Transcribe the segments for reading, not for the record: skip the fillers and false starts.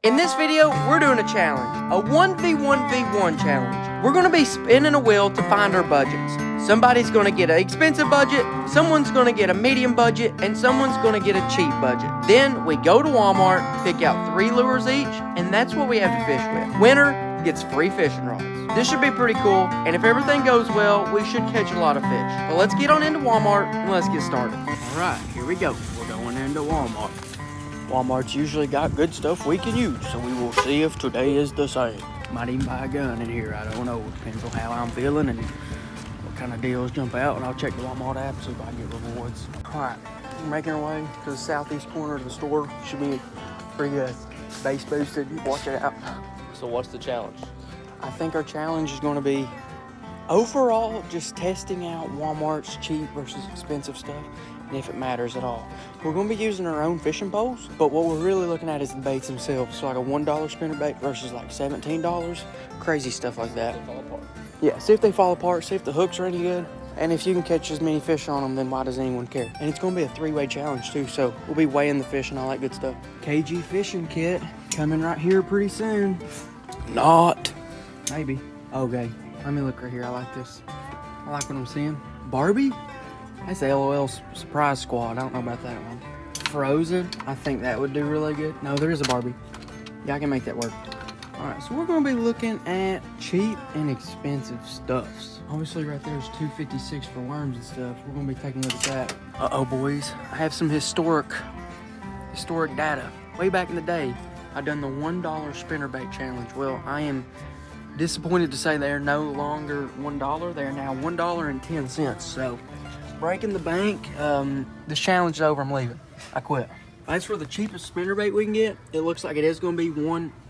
In this video, we're doing a challenge, a 1v1v1 challenge. We're gonna be spinning a wheel to find our budgets. Somebody's gonna get an expensive budget, someone's gonna get a medium budget, and someone's gonna get a cheap budget. Then we go to Walmart, pick out 3 lures each, and that's what we have to fish with. Winner gets free fishing rods. This should be pretty cool, and if everything goes well, we should catch a lot of fish. But let's get on into Walmart and let's get started. All right, here we go. We're going into Walmart. Walmart's usually got good stuff we can use, so we will see if today is the same. Might even buy a gun in here, I don't know. Depends on how I'm feeling and what kind of deals jump out, and I'll check the Walmart app, see if I can get rewards. All right, we're making our way to the southeast corner of the store. Should be pretty good. Base boosted, watch it out. So what's the challenge? I think our challenge is gonna be overall just testing out Walmart's cheap versus expensive stuff, and if it matters at all. We're gonna be using our own fishing poles, but what we're really looking at is the baits themselves. So like a $1 spinnerbait versus like $17, crazy stuff like that. They fall apart. Yeah, see if they fall apart, see if the hooks are any good, and if you can catch as many fish on them, then why does anyone care? And it's gonna be a 3-way challenge too, so we'll be weighing the fish and all that good stuff. KG fishing kit coming right here pretty soon. Not. Maybe. Okay, let me look right here. I like this. I like what I'm seeing. Barbie? That's the LOL Surprise Squad. I don't know about that one. Frozen. I think that would do really good. No, there is a Barbie. Yeah, I can make that work. All right, so we're going to be looking at cheap and expensive stuffs. Obviously, right there is $2.56 for worms and stuff. We're going to be taking a look at that. Uh-oh, boys. I have some historic data. Way back in the day, I done the $1 spinnerbait challenge. Well, I am disappointed to say they are no longer $1. They are now $1.10. So, breaking the bank. This challenge is over. I'm leaving. I quit. That's for the cheapest spinnerbait we can get. It looks like it is going to be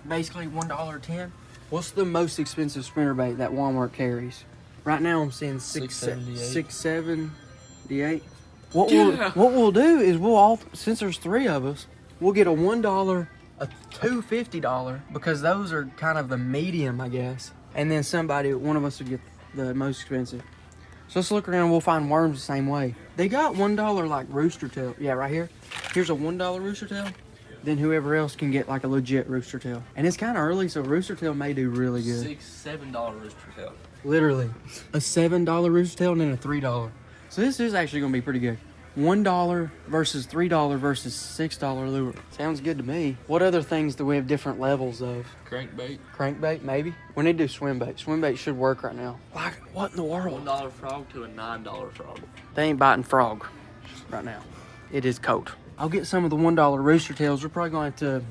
basically $1.10. What's the most expensive spinnerbait that Walmart carries? Right now I'm seeing $6.78. What we'll do is since there's 3 of us, we'll get a $1, a $2.50 because those are kind of the medium, I guess. And then one of us will get the most expensive. So let's look around, we'll find worms the same way. They got $1 like rooster tail. Yeah, right here. Here's a $1 rooster tail. Then whoever else can get like a legit rooster tail. And it's kind of early, so rooster tail may do really good. $7 rooster tail. Literally. A $7 rooster tail and then a $3. So this is actually going to be pretty good. $1 versus $3 versus $6 lure. Sounds good to me. What other things do we have different levels of? Crankbait. Crankbait, maybe? We need to do swimbait. Swimbait should work right now. Like, what in the world? $1 frog to a $9 frog. They ain't biting frog right now. It is cold. I'll get some of the $1 rooster tails. We're probably going to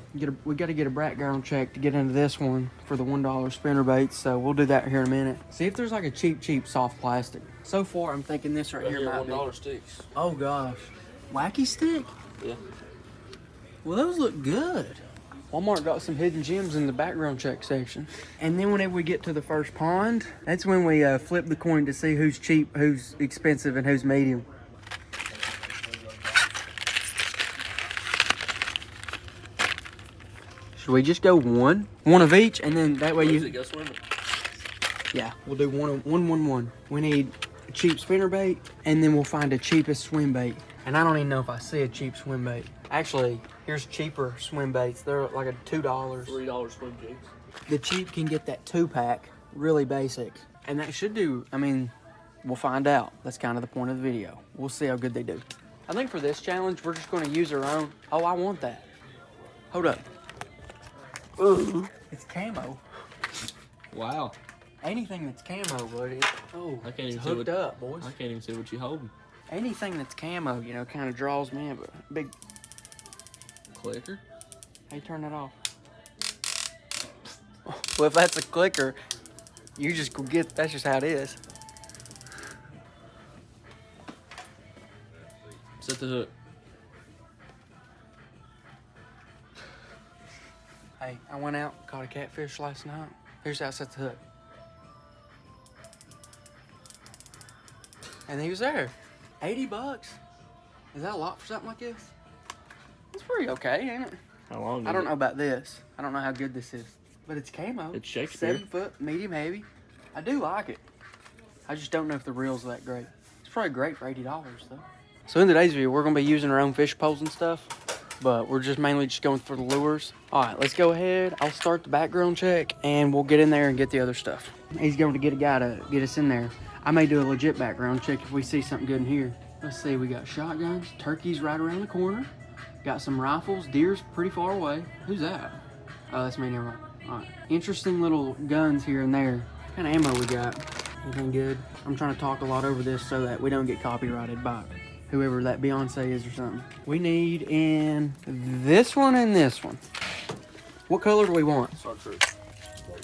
we got to get a background check to get into this one for the $1 spinnerbaits. So we'll do that here in a minute. See if there's like a cheap soft plastic. So far, I'm thinking this right here might be. $1 sticks. Oh gosh, wacky stick. Yeah. Well, those look good. Walmart got some hidden gems in the background check section. And then whenever we get to the first pond, that's when we flip the coin to see who's cheap, who's expensive, and who's medium. Should we just go one of each, and then that way Go swimming. Yeah, we'll do one. We need a cheap spinnerbait, and then we'll find the cheapest swim bait. And I don't even know if I see a cheap swim bait. Actually, here's cheaper swim baits. They're like a $2. $3 swim jigs. The cheap can get that 2-pack, really basic. And that should do, we'll find out. That's kind of the point of the video. We'll see how good they do. I think for this challenge, we're just going to use our own. Oh, I want that. Hold up. Ooh, it's camo. Wow. Anything that's camo, buddy. Oh, I can't even hooked up, boys. I can't even see what you're holding. Anything that's camo, kind of draws me in, but big. Clicker? How you turn that off? Well, if that's a clicker, you just go get, that's just how it is. Set the hook. Hey, I went out, caught a catfish last night. Here's how I set the hook. And he was there. $80. Is that a lot for something like this? It's pretty okay, ain't it? How long? I don't know about this. I don't know how good this is. But it's camo. It's Shakespeare. 7 foot, medium heavy. I do like it. I just don't know if the reel's that great. It's probably great for $80 though. So in today's video, we're gonna be using our own fish poles and stuff. but we're just mainly just going for the lures. All right, let's go ahead. I'll start the background check and we'll get in there and get the other stuff. He's going to get a guy to get us in there. I may do a legit background check if we see something good in here. Let's see, we got shotguns, turkeys right around the corner. Got some rifles, deer's pretty far away. Who's that? Oh, that's me, never mind. All right, interesting little guns here and there. What kind of ammo we got? Anything good? I'm trying to talk a lot over this so that we don't get copyrighted by whoever that Beyonce is or something. We need in this one and this one. What color do we want? Chartreuse.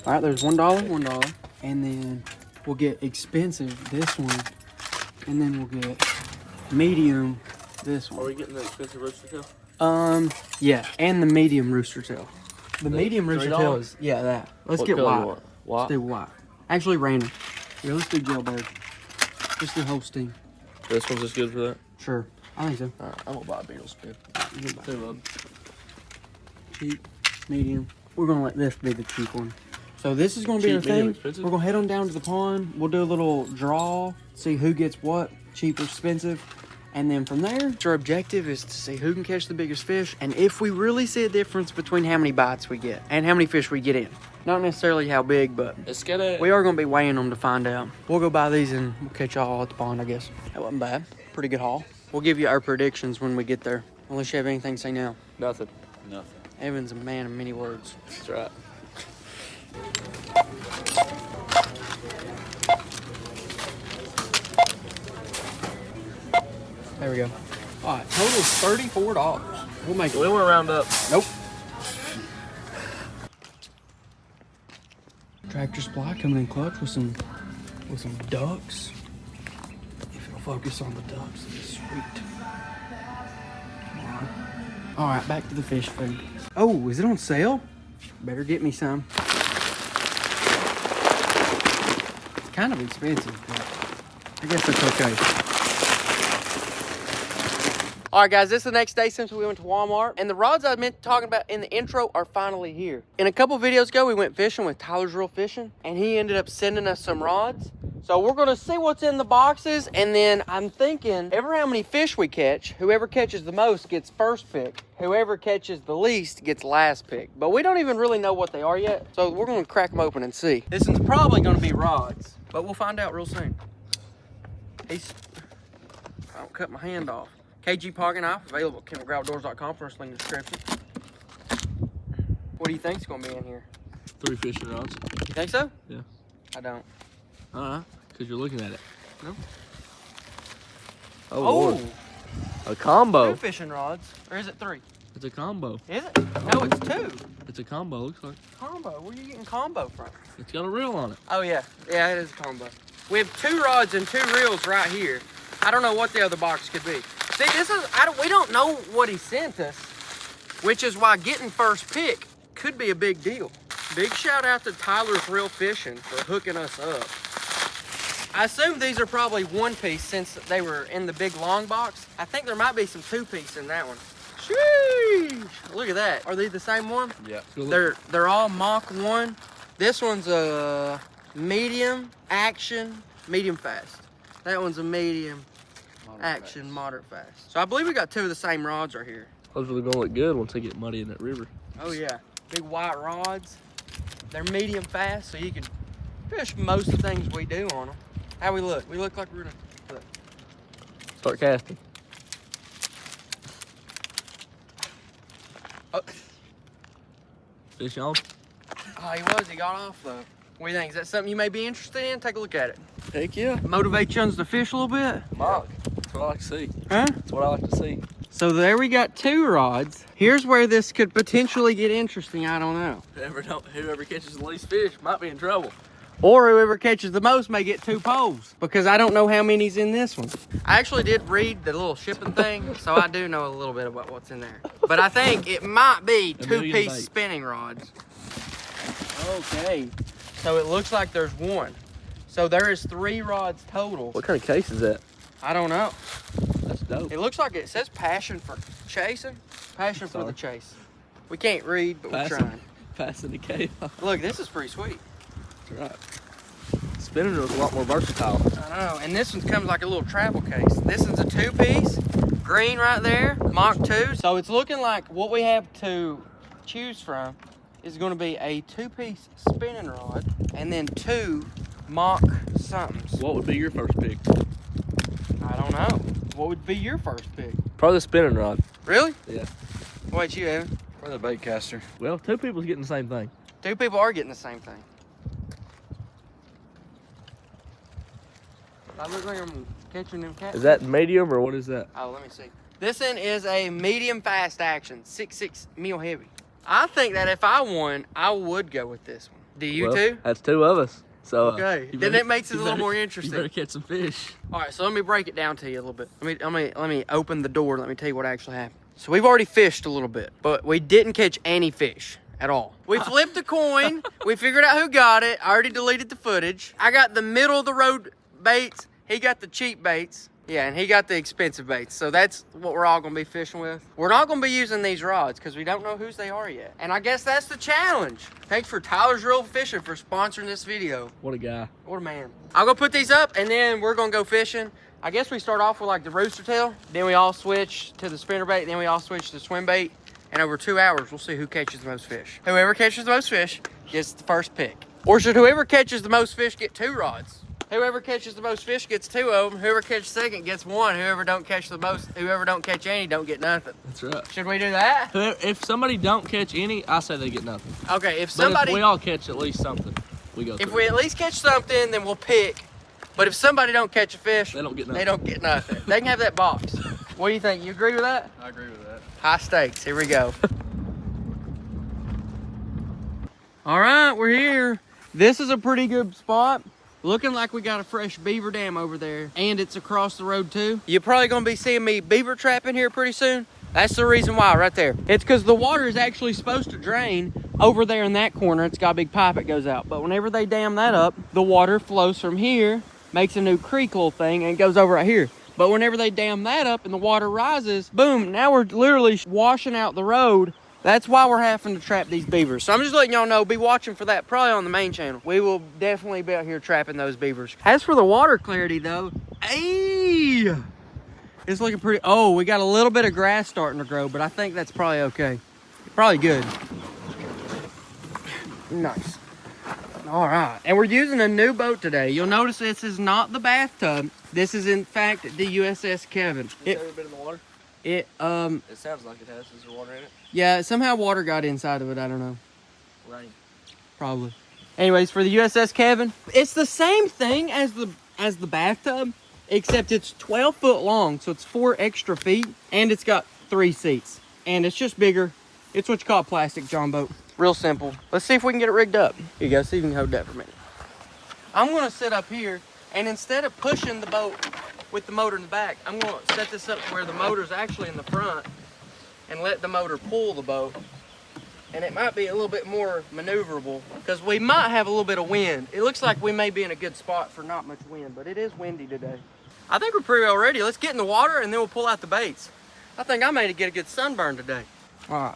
All right, there's $1. And then we'll get expensive, this one. And then we'll get medium, this one. Are we getting the expensive rooster tail? Yeah, and the medium rooster tail. The medium rooster $3? tail is, yeah, that. Let's What get color you white. want? White? Let's do white. Actually, random. Yeah, let's do jailbird. Just do Holstein. This one's just good for that? Sure, I think so. Alright, I'm gonna buy a beetle spin. Cheap, medium. We're gonna let this be the cheap one. So this is gonna be Cheap, our medium, thing. expensive? We're gonna head on down to the pond. We'll do a little draw, see who gets what, cheap or expensive. And then from there, our objective is to see who can catch the biggest fish and if we really see a difference between how many bites we get and how many fish we get in. Not necessarily how big, but we are gonna be weighing them to find out. We'll go buy these and we'll catch y'all at the pond, I guess. That wasn't bad. Pretty good haul. We'll give you our predictions when we get there. Unless you have anything to say now. Nothing. Nothing. Evan's a man of many words. That's right. There we go. All right, total is $34. We'll make it. We won't round up. Nope. Tractor Supply coming in clutch with some ducks. If it'll focus on the ducks, it'll be sweet. All right, back to the fish food. Oh, is it on sale? Better get me some. Kind of expensive, but I guess it's okay. All right, guys, this is the next day since we went to Walmart, and the rods I meant talking about in the intro are finally here. In a couple videos ago, we went fishing with Tyler's Real Fishing, and he ended up sending us some rods. So we're gonna see what's in the boxes, and then I'm thinking, ever how many fish we catch, whoever catches the most gets first pick. Whoever catches the least gets last pick. But we don't even really know what they are yet, so we're gonna crack them open and see. This one's probably gonna be rods, but we'll find out real soon. I don't cut my hand off. KG pocket knife, available at KendallGrabOutdoors.com, first link in the description. What do you think's gonna be in here? 3 fishing rods. You think so? Yeah. I don't. Because you're looking at it. No. Oh, Lord. A combo. 2 fishing rods, or is it 3? It's a combo. Is it? No, it's 2. It's a combo, looks like. Combo, where are you getting combo from? It's got a reel on it. Oh yeah, yeah, it is a combo. We have 2 rods and 2 reels right here. I don't know what the other box could be. See, this is, we don't know what he sent us, which is why getting first pick could be a big deal. Big shout out to Tyler's Real Fishing for hooking us up. I assume these are probably 1-piece since they were in the big long box. I think there might be some 2-piece in that one. Sheesh! Look at that. Are they the same one? Yeah. They're all Mach 1. This one's a medium action, medium fast. That one's a medium action, moderate fast. So I believe we got 2 of the same rods right here. Hopefully gonna look good once they get muddy in that river. Oh yeah, big white rods. They're medium fast, so you can fish most of the things we do on them. How we look? We look like we're gonna look. Start casting. Oh. Fish on? Oh, he got off though. What do you think? Is that something you may be interested in? Take a look at it. Heck yeah. Motivate you to fish a little bit? Mark. That's what I like to see. Huh? That's what I like to see. So there we got 2 rods. Here's where this could potentially get interesting. I don't know. Whoever catches the least fish might be in trouble. Or whoever catches the most may get 2 poles, because I don't know how many's in this one. I actually did read the little shipping thing, so I do know a little bit about what's in there. But I think it might be 2-piece spinning rods. Okay, so it looks like there's 1. So there is 3 rods total. What kind of case is that? I don't know. That's dope. It looks like it says passion for chasing, passion for the chase. We can't read, but we're trying. Passing the KY. Look, this is pretty sweet. That's right. Spinning is a lot more versatile. I know, and this one comes like a little travel case. This one's a 2-piece, green right there, Mach 2. So it's looking like what we have to choose from is going to be a 2-piece spinning rod and then 2 Mach somethings. What would be your first pick? I don't know. What would be your first pick? Probably the spinning rod. Really? Yeah. What you, Evan? Probably the bait caster. Well, 2 people's getting the same thing. 2 people are getting the same thing. I look like I'm catching them cats. Is that medium or what is that? Oh, let me see. This one is a medium fast action, 6.6 mil heavy. I think that if I won, I would go with this one. Do you too? That's 2 of us. So Okay. Then it makes it a little more interesting. You better catch some fish. All right, so let me break it down to you a little bit. Let me open the door. Let me tell you what actually happened. So we've already fished a little bit, but we didn't catch any fish at all. We flipped a coin. We figured out who got it. I already deleted the footage. I got the middle of the road baits. He got the cheap baits. Yeah, and he got the expensive baits. So that's what we're all gonna be fishing with. We're not gonna be using these rods because we don't know whose they are yet. And I guess that's the challenge. Thanks for Tyler's Real Fishing for sponsoring this video. What a guy. What a man. I'll go put these up and then we're gonna go fishing. I guess we start off with like the rooster tail. Then we all switch to the spinnerbait. Then we all switch to swimbait. And over 2 hours, we'll see who catches the most fish. Whoever catches the most fish gets the first pick. Or should whoever catches the most fish get 2 rods? Whoever catches the most fish gets 2 of them. Whoever catches second gets 1. Whoever don't catch any don't get nothing. That's right. Should we do that? If somebody don't catch any, I say they get nothing. Okay, if But somebody... if we all catch at least something, we go If through. we at least catch something, then we'll pick. But if somebody don't catch a fish, They don't get nothing. They don't get nothing. They can have that box. What do you think? You agree with that? I agree with that. High stakes. Here we go. All right, we're here. This is a pretty good spot. Looking like we got a fresh beaver dam over there, and it's across the road too. You're probably gonna be seeing me beaver trapping here pretty soon. That's the reason why, right there. It's because the water is actually supposed to drain over there in that corner. It's got a big pipe that goes out. But whenever they dam that up, the water flows from here, makes a new creek little thing, and goes over right here. But whenever they dam that up and the water rises, boom, now we're literally washing out the road. That's why we're having to trap these beavers. So I'm just letting y'all know, be watching for that probably on the main channel. We will definitely be out here trapping those beavers. As for the water clarity though, hey, it's looking pretty. Oh, we got a little bit of grass starting to grow, but I think that's probably okay. Probably good. Nice. All right, and we're using a new boat today. You'll notice this is not the bathtub. This is in fact the USS Kevin. Has it ever been in the water? It sounds like it has. Is there water in it? Yeah, somehow water got inside of it. I don't know. Rain. Probably. Anyways, for the USS Kevin, it's the same thing as the bathtub, except it's 12 foot long, so it's 4 extra feet, and it's got 3 seats, and it's just bigger. It's what you call a plastic John boat. Real simple. Let's see if we can get it rigged up. Here you go. See if you can hold that for a minute. I'm gonna sit up here, and instead of pushing the boat with the motor in the back, I'm gonna set this up where the motor's actually in the front and let the motor pull the boat. And it might be a little bit more maneuverable because we might have a little bit of wind. It looks like we may be in a good spot for not much wind, but it is windy today. I think we're pretty well ready. Let's get in the water and then we'll pull out the baits. I think I may get a good sunburn today. All right.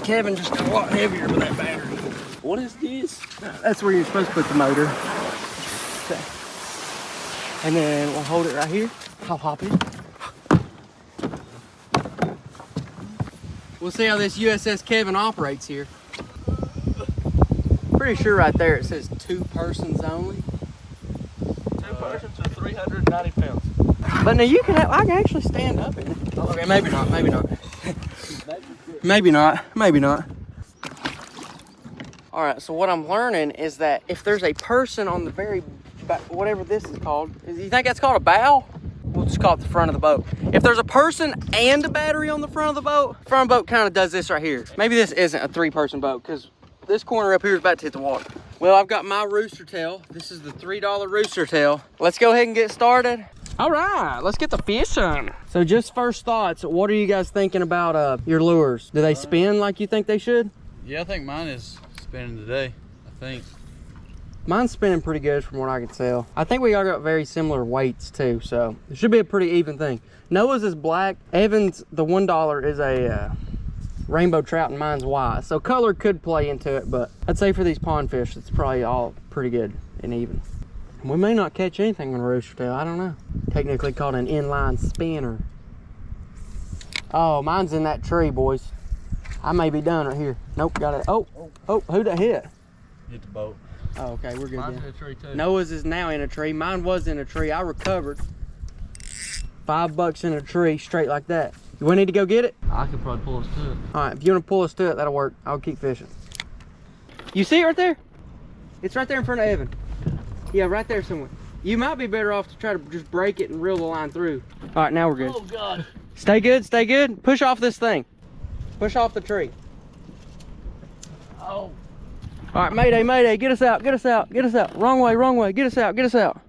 Kevin just got a lot heavier with that battery. What is this? That's where you're supposed to put the motor. Okay. And then we'll hold it right here. I'll hop in. We'll see how this USS Kevin operates here. Pretty sure right there it says 2 persons only. 2 persons with 390 pounds. But now you can have, I can actually stand up in it. Okay, maybe not, maybe not. Maybe not, maybe not. All right, so what I'm learning is that if there's a person on the very, whatever this is called, you think that's called a bow? We'll just call it the front of the boat. If there's a person and a battery on the front of the boat kind of does this right here. Maybe this isn't a 3-person boat because this corner up here is about to hit the water. Well, I've got my rooster tail. This is the $3 rooster tail. Let's go ahead and get started. All right, let's get the fishing. So just first thoughts, what are you guys thinking about your lures? Do they spin like you think they should? Yeah, I think mine is spinning today. I think. Mine's spinning pretty good from what I can tell. I think we all got very similar weights too, so it should be a pretty even thing. Noah's is black. Evan's, the $1 is a rainbow trout and mine's white. So color could play into it, but I'd say for these pond fish, it's probably all pretty good and even. We may not catch anything on a rooster tail, I don't know. Technically called an inline spinner. Oh, mine's in that tree, boys. I may be done right here. Nope, got it. Oh, who'd that hit? Hit the boat. Oh, okay, we're good. Mine's then. in a tree too. Noah's is now in a tree. Mine was in a tree. I recovered. $5 in a tree, straight like that. You want need to go get it? I could probably pull us to it. All right, if you want to pull us to it, that'll work. I'll keep fishing. You see it right there? It's right there in front of Evan. Yeah, right there somewhere. You might be better off to try to just break it and reel the line through. All right, now we're good. Oh God. Stay good, stay good. Push off this thing. Push off the tree. Oh. All right, mayday, mayday, get us out, get us out, get us out. Wrong way, get us out, get us out.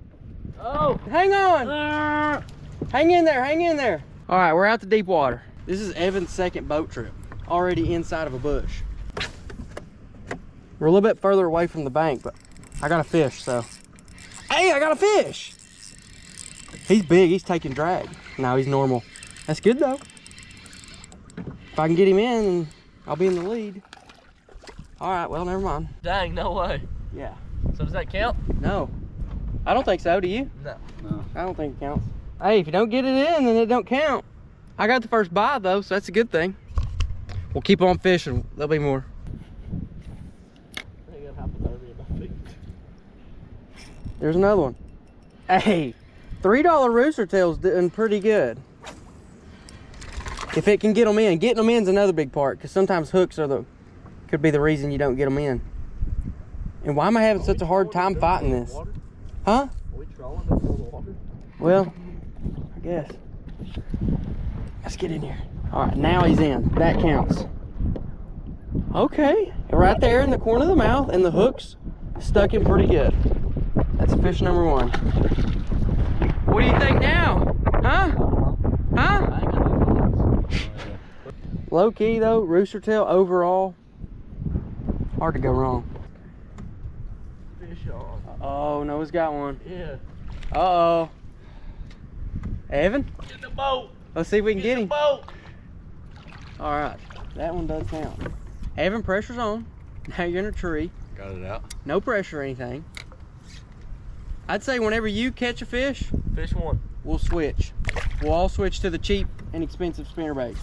Oh. Hang on. Hang in there, hang in there. All right, we're out to deep water. This is Evan's second boat trip, already inside of a bush. We're a little bit further away from the bank, but I got a fish, so. Hey, I got a fish. He's big, he's taking drag. No, he's normal. That's good though. If I can get him in, I'll be in the lead. All right, well, never mind. Dang, no way. Yeah. So does that count? No. I don't think so, do you? No. No. I don't think it counts. Hey, if you don't get it in, then it don't count. I got the first bite though, so that's a good thing. We'll keep on fishing. There'll be more. There's another one. Hey, $3 rooster tail's doing pretty good. If it can get them in. Getting them in is another big part, because sometimes hooks are could be the reason you don't get them in. And why am I having such a hard time fighting this? Huh? Are we trolling to fill the water? Well, I guess. Let's get in here. All right, now he's in. That counts. Okay, right there in the corner of the mouth, and the hook's stuck in pretty good. That's fish number one. What do you think now? Huh? Huh? Low key though, rooster tail overall, hard to go wrong. Fish on. Oh, Noah's got one. Yeah. Uh-oh. Evan? Get the boat. Let's see if we can get him. Boat. All right, that one does count. Evan, pressure's on. Now you're in a tree. Got it out. No pressure or anything. I'd say whenever you catch a fish, Fish one. we'll switch. We'll all switch to the cheap and expensive spinnerbaits.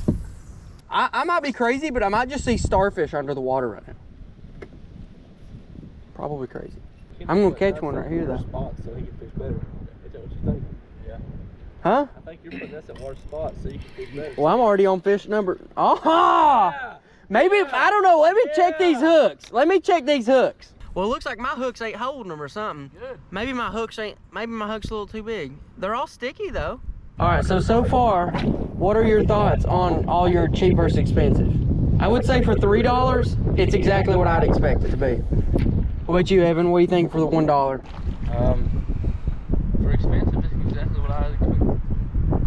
I might be crazy, but I might just see starfish under the water right now. Probably crazy. I'm gonna catch one right here though. Spots so he can fish better. Is that what you think? Yeah. Huh? I think you're putting us at water spots so you can fish better. Well, I'm already on fish number. Oh! Yeah. Maybe if I don't know. Let me check Yeah. these hooks. Let me check these hooks. Well, it looks like my hooks ain't holding them or something. Good. Maybe my hook's a little too big. They're all sticky though. All right, so far, what are your thoughts on all your cheap versus expensive? I would say for $3, it's exactly what I'd expect it to be. What about you, Evan? What do you think for the $1? For expensive, it's exactly what I expected.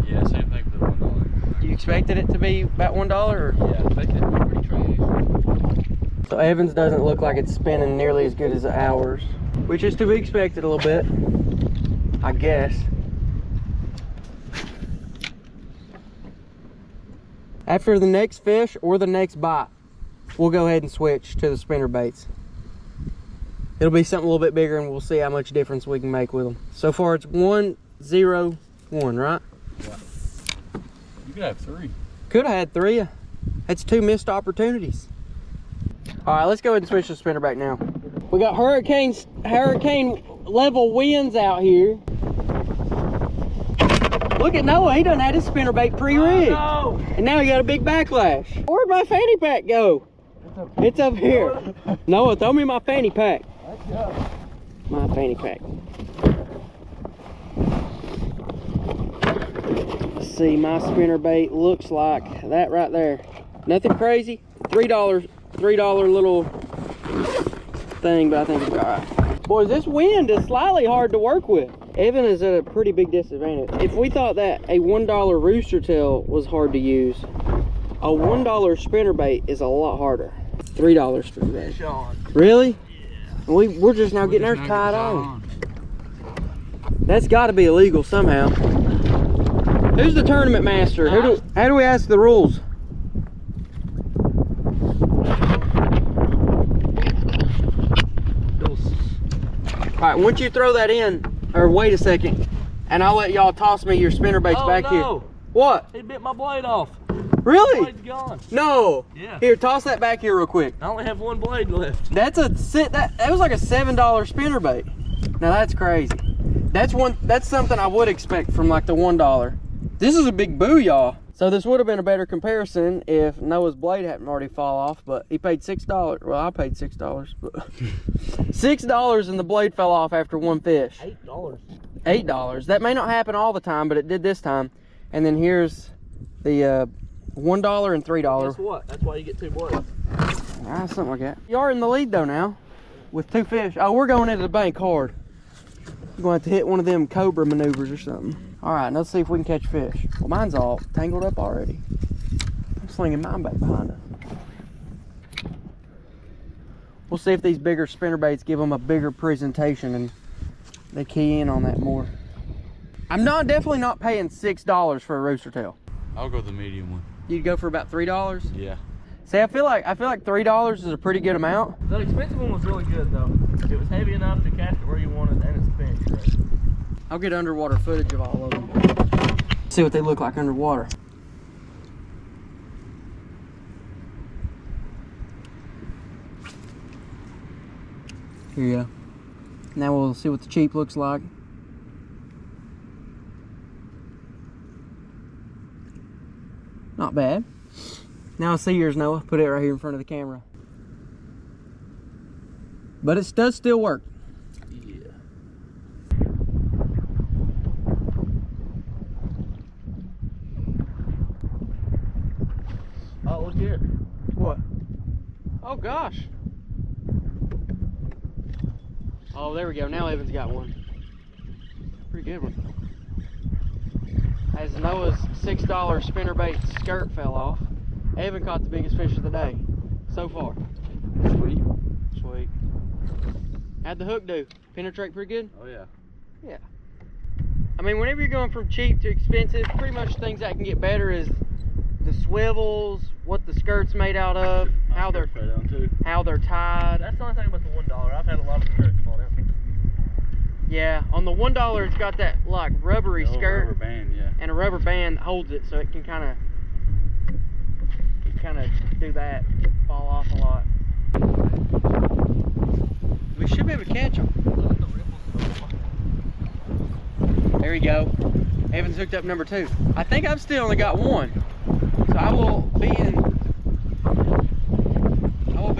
Yeah, same thing for the $1. You expected it to be about $1? Or? Yeah, I expected it to be pretty trash. So Evan's doesn't look like it's spinning nearly as good as ours, which is to be expected a little bit, I guess. After the next fish or the next bite, we'll go ahead and switch to the spinner baits. It'll be something a little bit bigger and we'll see how much difference we can make with them. So far it's 1-0-1, right? Yeah. You could have 3. Could have had 3. That's 2 missed opportunities. All right, let's go ahead and switch to spinnerbait now. We got hurricane level winds out here. Look at Noah, he done had his spinnerbait pre-rigged. Oh, no. And now he got a big backlash. Where'd my fanny pack go? It's up here. Noah, throw me my fanny pack. My fanny pack. Let's see, my spinnerbait looks like that right there. Nothing crazy. $3 little thing, but I think it's all right. Boys, this wind is slightly hard to work with. Evan is at a pretty big disadvantage. If we thought that a $1 rooster tail was hard to use, a $1 spinnerbait is a lot harder. $3 spinnerbait. Fish on. Really? Yeah. We're just now getting ours tied on. That's got to be illegal somehow. Who's the tournament master? How do we ask the rules? All right, once you throw that in, Or wait a second. And I'll let y'all toss me your spinnerbaits back here. What? He bit my blade off. Really? Blade's gone. No. Yeah. Here, toss that back here real quick. I only have one blade left. That was like a $7 spinnerbait. Now that's crazy. That's something I would expect from like the $1. This is a big boo, y'all. So this would have been a better comparison if Noah's blade hadn't already fall off, but he paid $6. Well, I paid $6, but $6 and the blade fell off after one fish. $8. $8. That may not happen all the time, but it did this time. And then here's the $1 and $3. Guess what? That's why you get 2 blades. Ah, something like that. You are in the lead though now with 2 fish. Oh, we're going into the bank hard. You're going to have to hit one of them cobra maneuvers or something. All right, let's see if we can catch fish. Well, mine's all tangled up already. I'm slinging mine back behind us. We'll see if these bigger spinnerbaits give them a bigger presentation and they key in on that more. I'm definitely not paying $6 for a rooster tail. I'll go the medium one. You'd go for about $3? Yeah. See, I feel like $3 is a pretty good amount. The expensive one was really good though. It was heavy enough to cast it where you wanted, and it's finished. I'll get underwater footage of all of them. See what they look like underwater. Here you go. Now we'll see what the cheap looks like. Not bad. Now I see yours, Noah. Put it right here in front of the camera. But it does still work. Yeah. Oh, look here. What? Oh gosh. Oh, there we go. Now Evan's got one. Pretty good one. As Noah's $6 spinnerbait skirt fell off, Evan caught the biggest fish of the day so far. Sweet. Sweet. How'd the hook do? Penetrate pretty good? Oh yeah. Yeah. I mean, whenever you're going from cheap to expensive, pretty much things that can get better is the swivels, what the skirt's made out of, how they're tied. That's the only thing about the $1. I've had a lot of skirts fall out. Yeah, on the $1 it's got that like rubbery skirt rubber band, yeah. and a rubber band that holds it so it can kind of do that, fall off a lot. We should be able to catch them. There you go. Evan's hooked up number 2. I think I've still only got one. So I will be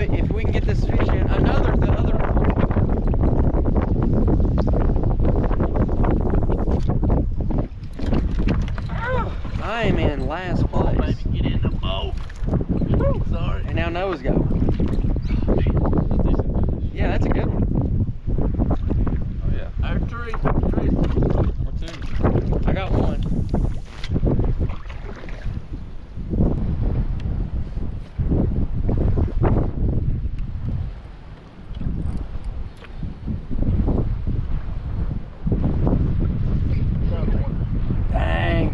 if we can get this fish in, the other. I am in last place. Baby, get in the boat. Sorry. And now Noah's go. Yeah, that's a good one. Oh yeah. Our tree. Number 2. I got one. Dang.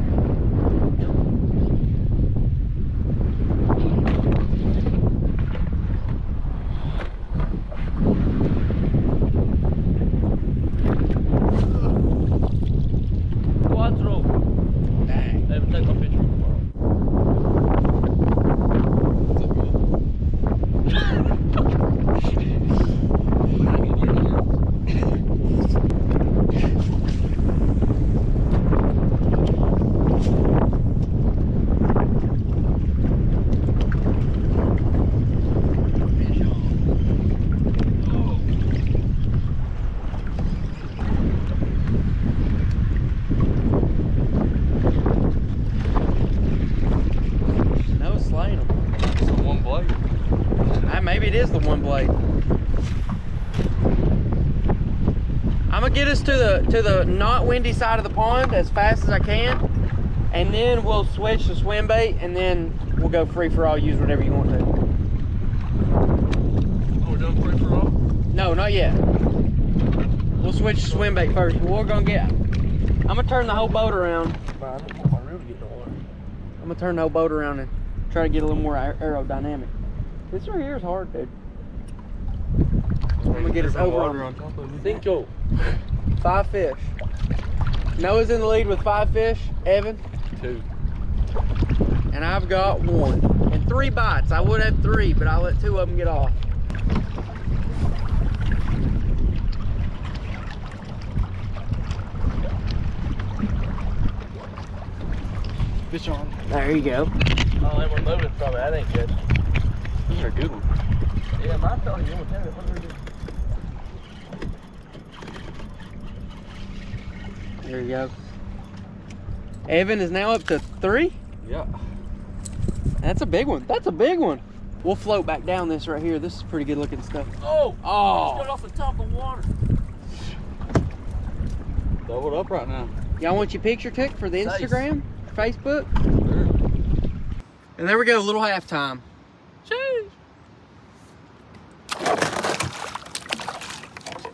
Quattro. Dang. They haven't taken my picture before. No, slaying them. It's the one blade. Maybe it is the one blade. I'm gonna get us to the not windy side of the pond as fast as I can, and then we'll switch to swim bait, and then we'll go free for all. Use whatever you want to. Oh, we're doing free for all? No, not yet. We'll switch to swim bait first. But we're gonna get. I'm gonna turn the whole boat around. I don't want my reel to get in the water. I'm gonna turn the whole boat around and try to get a little more aerodynamic. This right here is hard, dude. I'm gonna get us over water on on top of me. Cinco. 5 fish. Noah's in the lead with 5 fish. Evan. 2. And I've got 1. And 3 bites. I would have 3, but I let 2 of them get off. Fish on. There you go. Oh, they were moving from it. That ain't good. These are a good one. Yeah, my telling you, what are we doing? There you go. Evan is now up to 3. Yeah. That's a big one. That's a big one. We'll float back down this right here. This is pretty good looking stuff. Oh! Just Oh! got off the top of the water. Doubled up right now. Y'all want your picture took for the Nice. Instagram, Facebook? Sure. And there we go, little halftime. Jeez.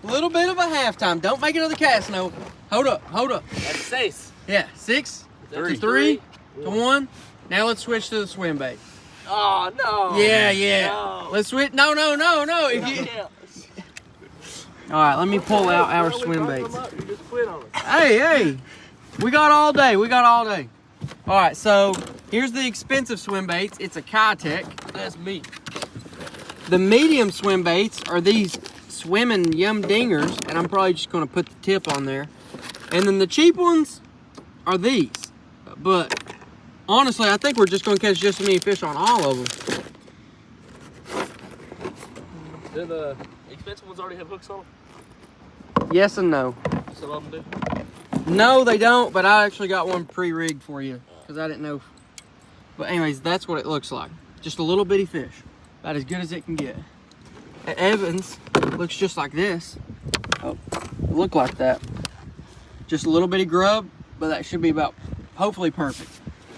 Little bit of a halftime. Don't make another cast, no. Hold up, hold up. That's 6. Yeah, 6 Three. to 3 to 1. Now let's switch to the swim bait. Oh, no. Yeah. No. Let's switch. No. If you... Yeah. All right, let me pull out our No, we swim broke baits. them up. You just quit on us. Hey. We got all day. All right, so here's the expensive swim baits. It's a Kitech. That's me. The medium swim baits are these swimming yum dingers, and I'm probably just gonna put the tip on there. And then the cheap ones are these. But honestly, I think we're just gonna catch just as many fish on all of them. Do the expensive ones already have hooks on them? Yes and no. Some of them do. No, they don't, but I actually got one pre-rigged for you because I didn't know. But anyways, that's what it looks like. Just a little bitty fish. About as good as it can get. At Evans looks just like this. Oh, look like that. Just a little bitty grub, but that should be about, hopefully perfect.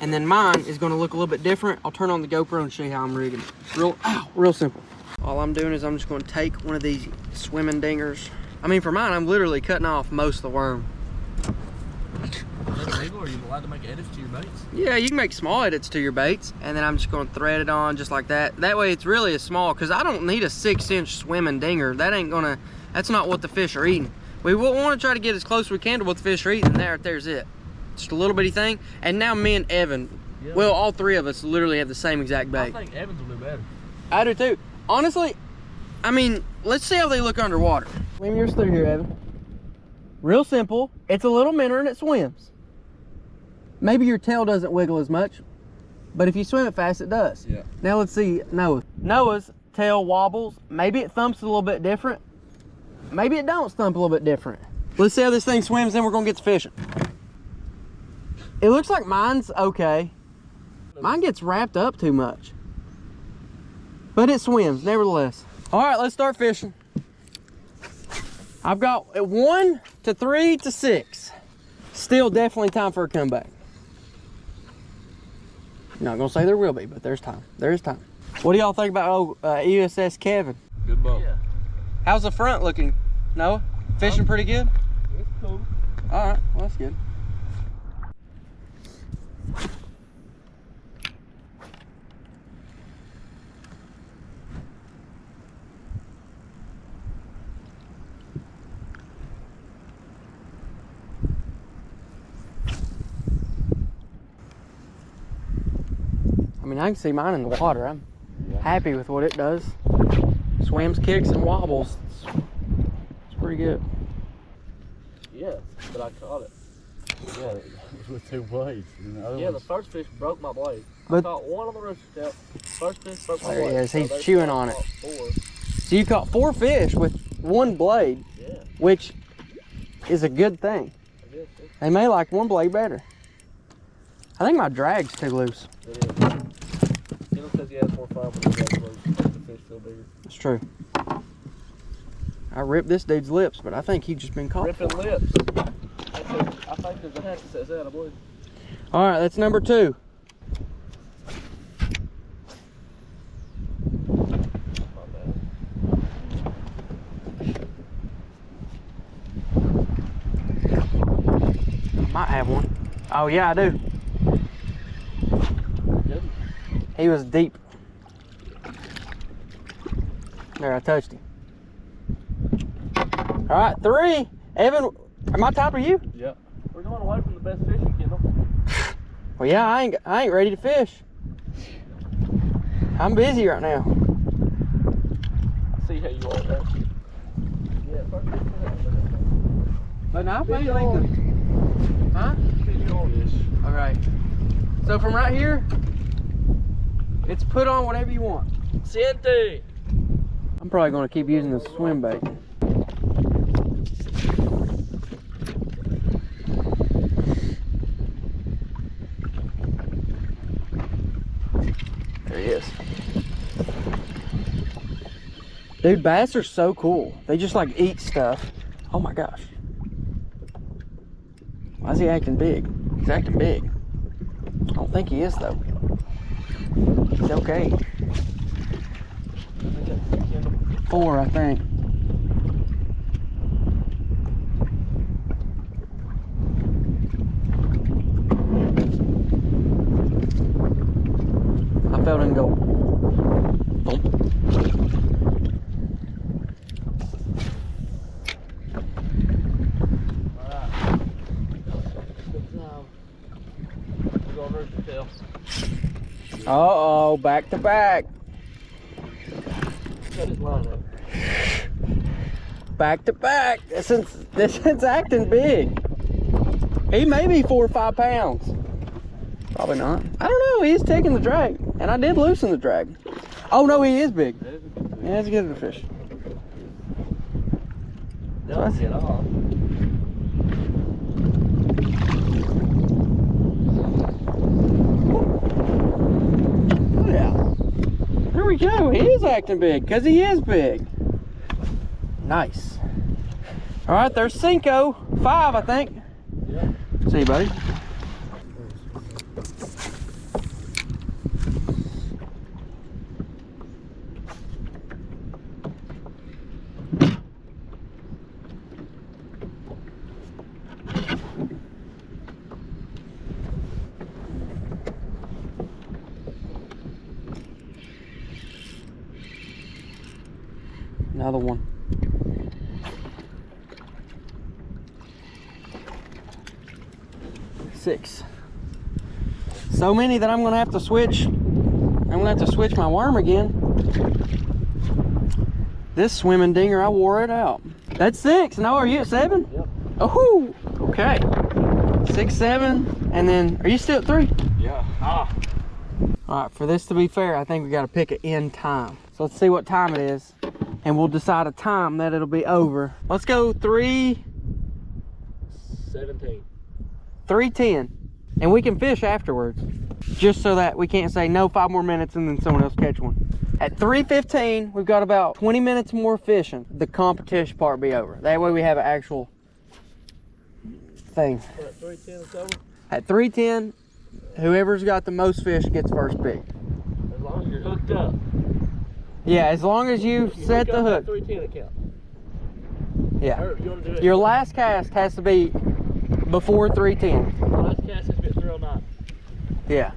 And then mine is gonna look a little bit different. I'll turn on the GoPro and show you how I'm rigging it. Real simple. All I'm doing is I'm just gonna take one of these swimming dingers. I mean, for mine, I'm literally cutting off most of the worm. Is that legal? Are you allowed to make edits to your baits? Yeah, you can make small edits to your baits, and then I'm just gonna thread it on just like that. That way it's really a small, because I don't need a 6-inch swimming dinger. That's not what the fish are eating. We want to try to get as close as we can to what the fish are eating. There's it. Just a little bitty thing. And now me and Evan, well, all 3 of us literally have the same exact bait. I think Evans will do better. I do too. Honestly, I mean, let's see how they look underwater. Swim yours through here, Evan. Real simple. It's a little minnow and it swims. Maybe your tail doesn't wiggle as much, but if you swim it fast, it does. Yeah. Now let's see Noah. Noah's tail wobbles. Maybe it thumps a little bit different. Maybe it don't thump a little bit different. Let's see how this thing swims, then we're gonna get to fishing. It looks like mine's okay. Mine gets wrapped up too much. But it swims, nevertheless. All right, let's start fishing. I've got 1 to 3 to 6. Still definitely time for a comeback. Not gonna say there will be, but there's time. There is time. What do y'all think about USS Kevin? Good boat. Yeah. How's the front looking, Noah? Fishing pretty good? It's cool. All right, well, that's good. I mean, I can see mine in the water. I'm happy with what it does. Swims, kicks, and wobbles. It's pretty good. Yeah, but I caught it. Yeah, with 2 blades. And the other Yeah, the one's- first fish broke my blade. I But- caught one on the rooster tail. First fish broke my There he blade. is. He's there's chewing I on it. caught 4. So you caught 4 fish with 1 blade, Yeah, which is a good thing. I guess They may like 1 blade better. I think my drag's too loose. it is. You know, because he has more fun when he gets loose. Makes the fish feel bigger. That's true. I ripped this dude's lips, but I think he's just been caught. Ripping lips. I think there's a hatch that says that, I believe. All right, that's number 2. Not bad. Might have one. Oh yeah, I do. Good. He was deep. There, I touched him. All right, 3. Evan, am I top of you? Yep. We're going away from the best fishing, Kendall. Well, yeah, I ain't ready to fish. I'm busy right now. I see how you are there. Yeah, first fish for that. But now, Fish maybe on. Huh? Fish on. All right. So from right here, it's put on whatever you want. Siente. I'm probably gonna keep using the swim bait. There he is. Dude, bass are so cool. They just like eat stuff. Oh my gosh. Why is he acting big? He's acting big. I don't think he is though. He's okay. 4, I think. I felt him go. Thump. We're going Rooster tail. Uh-oh, back to back. Cut his line up. Back to back. This is acting big. He may be 4 or 5 pounds. Probably not. I don't know. He is taking the drag. And I did loosen the drag. Oh no, he is big. Yeah, it's good to fish. Don't get off. Oh yeah. There we go. He is acting big because he is big. Nice. All right, there's Cinco. 5, I think. Yeah. See you, buddy. Another one. Six. So many that I'm gonna have to switch. I'm gonna have to switch my worm again. This swimming dinger, I wore it out. That's 6. Now are you at 7? Yep. Oh, okay. 6, 7, and then are you still at 3? Yeah. Ah. All right, for this to be fair, I think we gotta pick an end time. So let's see what time it is, and we'll decide a time that it'll be over. Let's go 17. 3:10, and we can fish afterwards, just so that we can't say no 5 more minutes and then someone else catch one. At 3:15, we've got about 20 minutes more fishing. The competition part be over. That way we have an actual thing. What, 3:10 is over? At 3:10, whoever's got the most fish gets first pick. As long as you're hooked up. Yeah, as long as you set the hook. 3:10 account. Yeah. Or you want to do it? Your last cast has to be before 3:10. Last cast has been 3:09. Yeah.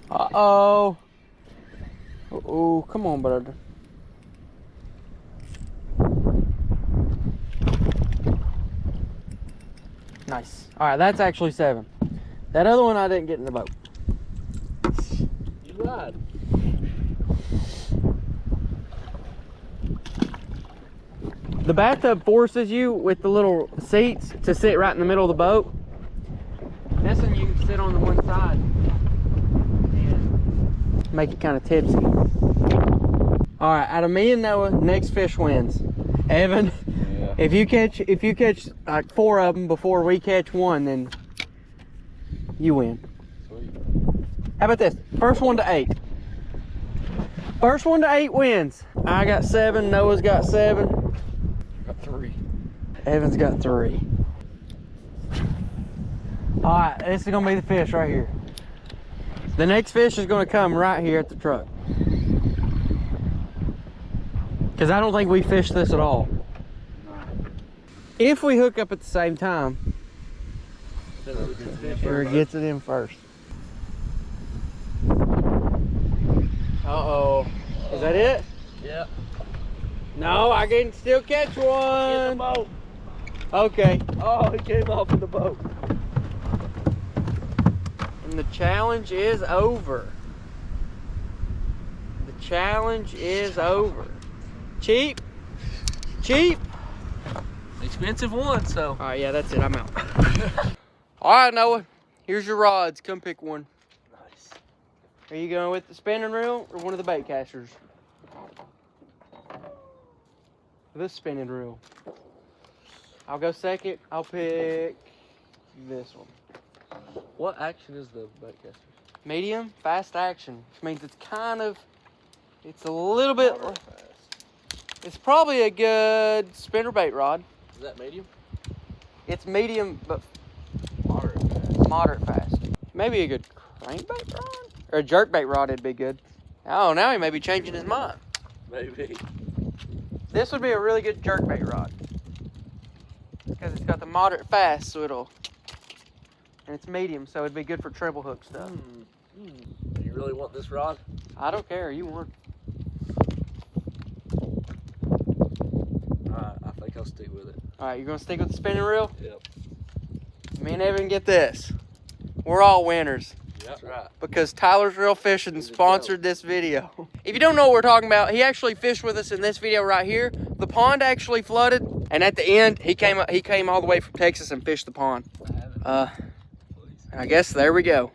Uh-oh. Oh, come on, brother. Nice. All right, that's actually 7. That other one I didn't get in the boat. You lied. The bathtub forces you with the little seats to sit right in the middle of the boat. This one you can sit on the one side and make it kind of tipsy. All right, out of me and Noah, next fish wins. Evan, Yeah. if you catch like 4 of them before we catch one, then you win. Sweet. How about this? First one to 8. First one to 8 wins. I got 7. Noah's got 7. Got 3. Evan's got 3. All right, this is gonna be the fish right here. The next fish is gonna come right here at the truck. Because I don't think we fished this at all. If we hook up at the same time, whoever gets it in first. Uh-oh. Is that it? Yeah. No, I can still catch In the one. boat. Okay. Oh, he came off in the boat. And the challenge is over. The challenge is over. Cheap. Cheap. Expensive one, so. All right, yeah, that's it. I'm out. All right, Noah. Here's your rods. Come pick one. Nice. Are you going with the spinning reel or one of the bait casters? The spinning reel. I'll go second. I'll pick this one. What action is the bait caster? Medium, fast action, which means it's it's a little bit, it's probably a good spinnerbait rod. Is that medium? It's medium, but Moderate fast. moderate fast. Maybe a good crankbait rod? Or a jerkbait rod would be good. Oh, now he may be changing his mind. Maybe. This would be a really good jerkbait rod. Because it's got the moderate fast, so and it's medium, so it'd be good for treble hook stuff. Do you really want this rod? I don't care, you want. Alright, I think I'll stick with it. Alright, you're gonna stick with the spinning reel? Yep. Me and Evan get this. We're all winners. That's right. Because Tyler's Real Fishing sponsored this video. If you don't know what we're talking about, he actually fished with us in this video right here. The pond actually flooded, and at the end, he came all the way from Texas and fished the pond. I guess there we go.